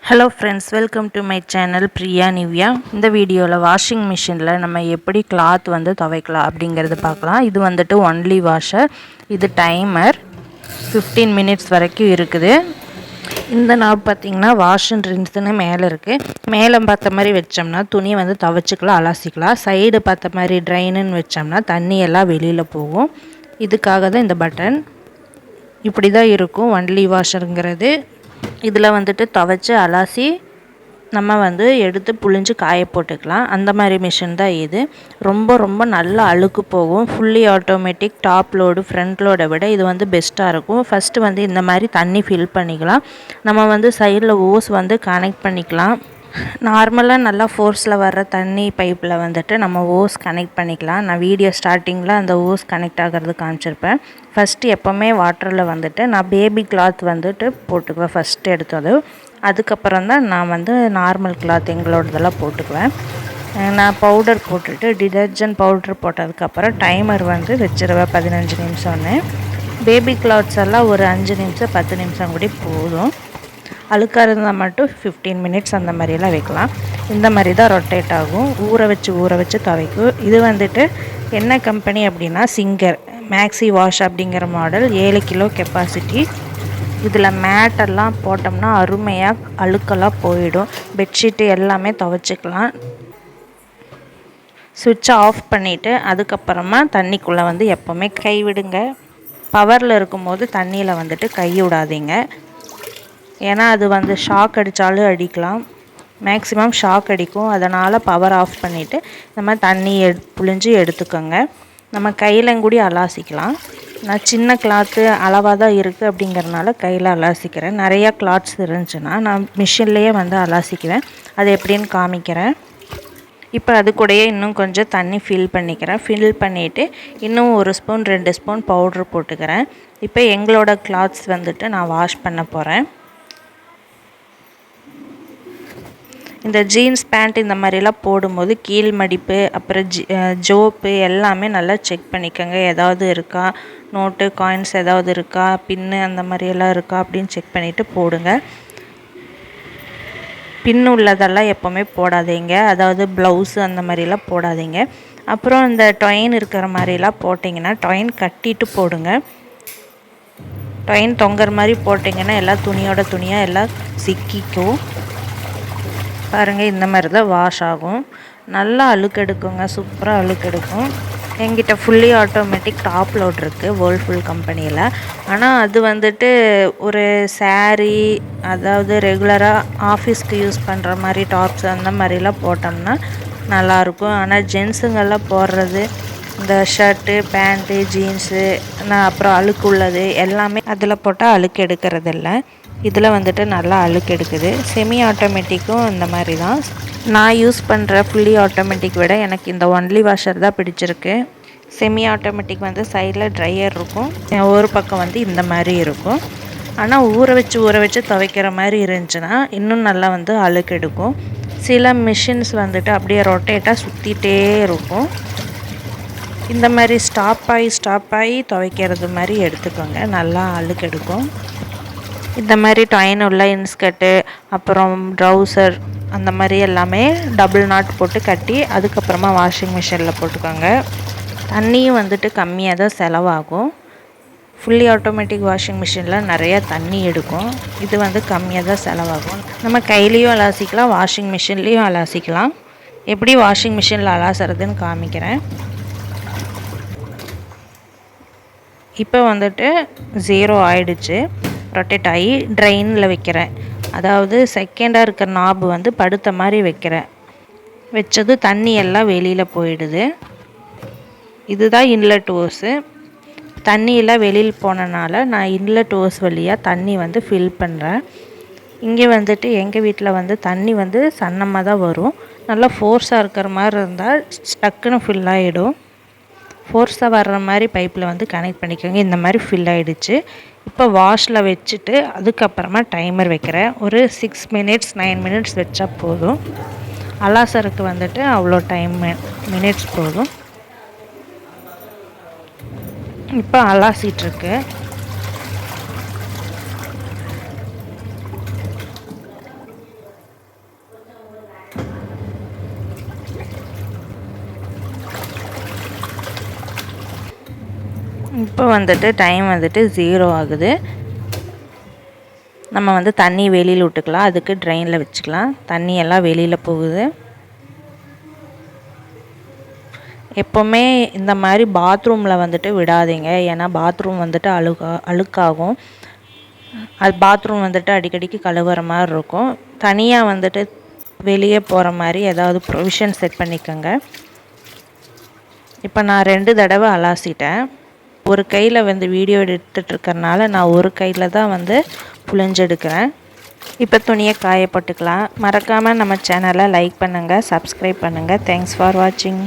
Hello friends, welcome to my channel Priya Nivea. இந்த வீடியோவில் washing மிஷினில் நம்ம எப்படி கிளாத் வந்து துவைக்கலாம் அப்படிங்கிறது பார்க்கலாம். இது வந்துட்டு ஒன்லி வாஷர். இது டைமர் 15 மினிட்ஸ் வரைக்கும் இருக்குது. இந்த நாப் பார்த்திங்கன்னா வாஷ் அண்ட் ரின்ஸ்னு மேலே இருக்குது. மேலே பார்த்த மாதிரி வச்சோம்னா துணி வந்து துவைச்சிக்கலாம், அலசிக்கலாம். சைடு பார்த்த மாதிரி ட்ரைனுன்னு வச்சோம்னா தண்ணி எல்லாம் வெளியில் போகும். இதுக்காக தான் இந்த பட்டன். இப்படி தான் இருக்கும் ஒன்லி வாஷருங்கிறது. இதில் வந்துட்டு துவைச்சி அலாசி நம்ம வந்து எடுத்து புழிஞ்சு காய போட்டுக்கலாம். அந்த மாதிரி மிஷின் தான் இது. ரொம்ப நல்லா அழுக்கு போகும். Fully automatic, top load front லோடை விட இது வந்து பெஸ்ட்டாக இருக்கும். ஃபஸ்ட்டு வந்து இந்த மாதிரி தண்ணி ஃபில் பண்ணிக்கலாம். நம்ம வந்து சைடில் ஓஸ் வந்து கனெக்ட் பண்ணிக்கலாம். நார்மலாக நல்லா ஃபோர்ஸில் வர்ற தண்ணி பைப்பில் வந்துட்டு நம்ம ஓஸ் கனெக்ட் பண்ணிக்கலாம். நான் வீடியோ ஸ்டார்டிங்கில் அந்த ஓஸ் கனெக்ட் ஆகிறது காமிச்சிருப்பேன். ஃபஸ்ட்டு எப்போவுமே வாட்டரில் வந்துட்டு நான் பேபி கிளாத் வந்துட்டு போட்டுக்குவேன் ஃபஸ்ட்டு எடுத்தது. அதுக்கப்புறம் தான் நான் வந்து நார்மல் கிளாத் எங்களோடதெல்லாம் போட்டுக்குவேன். நான் பவுடர் போட்டுட்டு டிடர்ஜென்ட் பவுடர் போட்டதுக்கப்புறம் டைமர் வந்து வச்சுருவேன் 15 நிமிஷம்னு. பேபி கிளாத்ஸ் எல்லாம் ஒரு 5 நிமிஷம் 10 நிமிஷம் கூட போதும். அழுக்காக இருந்தால் மட்டும் 15 மினிட்ஸ் அந்த மாதிரிலாம் வைக்கலாம். இந்த மாதிரி தான் ரொட்டேட் ஆகும். ஊற வச்சு துவைக்கும். இது வந்துட்டு என்ன கம்பெனி அப்படின்னா சிங்கர் மேக்ஸி வாஷ் அப்படிங்கிற மாடல். 7 kilo capacity. இதில் மேட்டெல்லாம் போட்டோம்னா அருமையாக அழுக்கெல்லாம் போயிடும். பெட்ஷீட்டு எல்லாமே துவைச்சிக்கலாம். சுவிட்சை ஆஃப் பண்ணிவிட்டு அதுக்கப்புறமா தண்ணிக்குள்ளே வந்து எப்போவுமே கை விடுங்க. பவரில் இருக்கும்போது தண்ணியில் வந்துட்டு கை விடாதீங்க. ஏன்னா அது வந்து ஷாக் அடித்தாலும் அடிக்கலாம். மேக்ஸிமம் ஷாக் அடிக்கும். அதனால் பவர் ஆஃப் பண்ணிவிட்டு நம்ம தண்ணி புழிஞ்சு எடுத்துக்கோங்க. நம்ம கையில் கூடி அலாசிக்கலாம். நான் சின்ன கிளாத்து அளவாக தான் இருக்குது அப்படிங்கிறனால கையில் அலாசிக்கிறேன். நிறையா கிளாத்ஸ் இருந்துச்சுன்னா நான் மிஷின்லேயே வந்து அலாசிக்குவேன். அது எப்படின்னு காமிக்கிறேன். இப்போ அது கூடயே இன்னும் கொஞ்சம் தண்ணி ஃபில் பண்ணிக்கிறேன். ஃபில் பண்ணிவிட்டு இன்னும் 1 ஸ்பூன் 2 ஸ்பூன் பவுட்ரு போட்டுக்கிறேன். இப்போ எங்களோட கிளாத்ஸ் வந்துட்டு நான் வாஷ் பண்ண போகிறேன். இந்த ஜீன்ஸ் பேண்ட் இந்த மாதிரிலாம் போடும்போது கீழ் மடிப்பு அப்புறம் ஜோப்பு எல்லாமே நல்லா செக் பண்ணிக்கோங்க. ஏதாவது இருக்கா, நோட்டு காயின்ஸ் ஏதாவது இருக்கா, பின்னு அந்த மாதிரியெல்லாம் இருக்கா அப்படின்னு செக் பண்ணிவிட்டு போடுங்க. பின்னு உள்ளதெல்லாம் எப்போவுமே போடாதீங்க. அதாவது ப்ளவுஸு அந்த மாதிரிலாம் போடாதீங்க. அப்புறம் இந்த டொயின் இருக்கிற மாதிரிலாம் போட்டிங்கன்னா டொயின் கட்டிட்டு போடுங்க. டொயின் தொங்குற மாதிரி போட்டிங்கன்னா எல்லாம் துணியாக எல்லாம் சிக்கிக்கும். பாருங்கள், இந்த மாதிரி தான் வாஷ் ஆகும். நல்லா அழுக்கெடுக்குங்க, சூப்பராக அழுக்கெடுக்கும். என்கிட்ட ஃபுல்லி ஆட்டோமேட்டிக் டாப் லோட் இருக்குது வேர்ல்ஃபுல் கம்பெனியில். ஆனால் அது வந்துட்டு ஒரு சாரீ, அதாவது ரெகுலராக ஆஃபீஸ்க்கு யூஸ் பண்ணுற மாதிரி டாப்ஸ் அந்த மாதிரிலாம் போட்டோம்னா நல்லாயிருக்கும். ஆனால் ஜென்ஸுங்கெல்லாம் போடுறது இந்த ஷர்ட்டு பேண்ட்டு ஜீன்ஸு அப்புறம் அழுக்கு உள்ளது எல்லாமே அதில் போட்டால் அழுக்கு எடுக்கிறதில்ல. இதில் வந்துட்டு நல்லா அழுக்கு எடுக்குது. செமி ஆட்டோமேட்டிக்கும் இந்த மாதிரி தான். நான் யூஸ் பண்ணுற ஃபுல்லி ஆட்டோமேட்டிக் விட எனக்கு இந்த ஒன்லி வாஷர் தான் பிடிச்சிருக்கு. செமி ஆட்டோமேட்டிக் வந்து சைடில் ட்ரையர் இருக்கும், ஒரு பக்கம் வந்து இந்த மாதிரி இருக்கும். ஆனால் ஊற வச்சு துவைக்கிற மாதிரி இருந்துச்சுன்னா இன்னும் நல்லா வந்து அழுக்கு எடுக்கும். சில மிஷின்ஸ் வந்துட்டு அப்படியே ரொட்டேட்டாக சுற்றிகிட்டே இருக்கும். இந்த மாதிரி ஸ்டாப் ஆகி துவைக்கிறது மாதிரி எடுத்துக்கோங்க, நல்லா அழுக்கு எடுக்கும். இந்த மாதிரி டொயின் உள்ள இன்ஸ்கர்ட்டு அப்புறம் ட்ரௌசர் அந்த மாதிரி எல்லாமே டபுள் நாட் போட்டு கட்டி அதுக்கப்புறமா வாஷிங் மிஷினில் போட்டுக்கோங்க. தண்ணியும் வந்துட்டு கம்மியாக தான் செலவாகும். ஃபுல்லி ஆட்டோமேட்டிக் வாஷிங் மிஷினில் நிறையா தண்ணி எடுக்கும். இது வந்து கம்மியாக தான் செலவாகும். நம்ம கையிலையும் அலாசிக்கலாம், வாஷிங் மிஷின்லேயும் அலாசிக்கலாம். எப்படி வாஷிங் மிஷினில் அலாசுறதுன்னு காமிக்கிறேன். இப்போ வந்துட்டு 0 ஆயிடுச்சு. ரொட்டேட் ஆகி ட்ரெயினில் வைக்கிறேன். அதாவது செகண்டாக இருக்கிற நாபு வந்து படுத்த மாதிரி வைக்கிறேன். வச்சது தண்ணி எல்லாம் வெளியில் போயிடுது. இதுதான் இன்லெட் ஓஸு. தண்ணியெல்லாம் வெளியில் போனனால நான் இன்லெட் ஓஸ் வழியாக தண்ணி வந்து ஃபில் பண்ணுறேன். இங்கே வந்துட்டு எங்கள் வீட்டில் வந்து தண்ணி வந்து சன்னமாக தான் வரும். நல்லா ஃபோர்ஸாக இருக்கிற மாதிரி இருந்தால் டக்குன்னு ஃபில் ஆகிடும். ஃபோர்ஸாக வர்ற மாதிரி பைப்பில் வந்து கனெக்ட் பண்ணிக்கோங்க. இந்த மாதிரி ஃபில் ஆகிடுச்சு. இப்போ வாஷில் வச்சுட்டு அதுக்கப்புறமா டைமர் வைக்கிறேன். ஒரு 6 மினிட்ஸ் 9 மினிட்ஸ் வச்சா போதும். அலாசருக்கு வந்துட்டு அவ்வளோ மினிட்ஸ் போதும். இப்போ அலாசிட்ருக்கு. இப்போ வந்துட்டு டைம் வந்துட்டு 0 ஆகுது. நம்ம வந்து தண்ணி வெளியில் விட்டுக்கலாம். அதுக்கு ட்ரெயினில் வச்சுக்கலாம். தண்ணி எல்லாம் வெளியில் போகுது. எப்போவுமே இந்த மாதிரி பாத்ரூமில் வந்துட்டு விடாதீங்க. ஏன்னா பாத்ரூம் வந்துட்டு அழுக்காகும். அது பாத்ரூம் வந்துட்டு அடிக்கடிக்கு கழுவுற மாதிரி இருக்கும். தனியாக வந்துட்டு வெளியே போகிற மாதிரி ஏதாவது ப்ரொவிஷன் செட் பண்ணிக்கோங்க. இப்போ நான் 2 தடவை அலாசிட்டேன். ஒரு கையில் வந்து வீடியோ எடுத்துகிட்ருக்கறனால நான் ஒரு கையில் தான் வந்து புழிஞ்செடுக்கிறேன். இப்போ துணியை காயப்போட்டுக்கலாம். மறக்காமல் நம்ம சேனலை லைக் பண்ணுங்கள், சப்ஸ்கிரைப் பண்ணுங்கள். தேங்க்ஸ் ஃபார் வாட்சிங்.